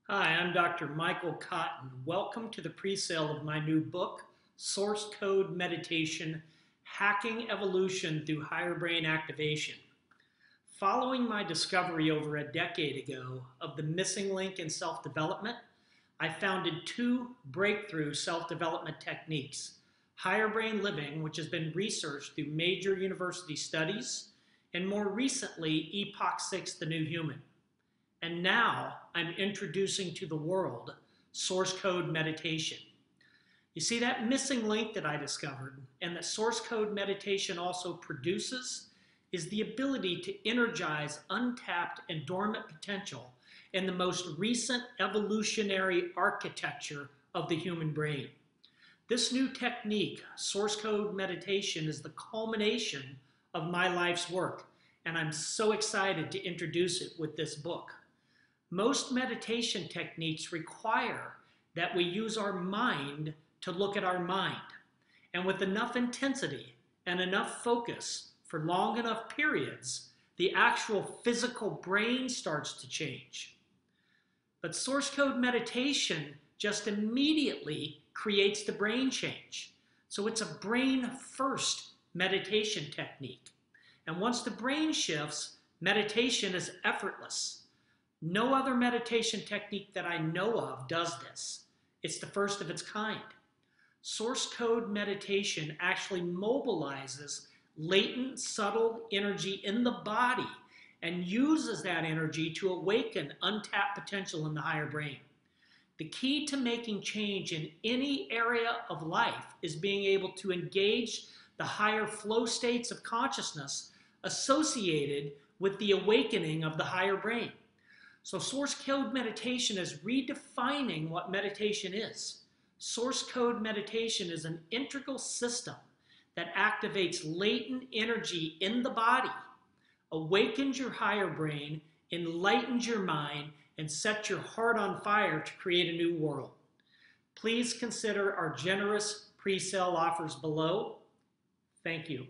Hi, I'm Dr. Michael Cotton. Welcome to the pre-sale of my new book, Source Code Meditation, Hacking Evolution Through Higher Brain Activation. Following my discovery over a decade ago of the missing link in self-development, I founded two breakthrough self-development techniques, Higher Brain Living, which has been researched through major university studies, and more recently, Epoch 6, The New Human. And now I'm introducing to the world source code meditation. You see, that missing link that I discovered and that source code meditation also produces is the ability to energize untapped and dormant potential in the most recent evolutionary architecture of the human brain. This new technique, source code meditation, is the culmination of my life's work, and I'm so excited to introduce it with this book. Most meditation techniques require that we use our mind to look at our mind. And with enough intensity and enough focus for long enough periods, the actual physical brain starts to change. But source code meditation just immediately creates the brain change. So it's a brain first meditation technique. And once the brain shifts, meditation is effortless. No other meditation technique that I know of does this. It's the first of its kind. Source code meditation actually mobilizes latent, subtle energy in the body and uses that energy to awaken untapped potential in the higher brain. The key to making change in any area of life is being able to engage the higher flow states of consciousness associated with the awakening of the higher brain. So source code meditation is redefining what meditation is. Source code meditation is an integral system that activates latent energy in the body, awakens your higher brain, enlightens your mind, and sets your heart on fire to create a new world. Please consider our generous pre-sale offers below. Thank you.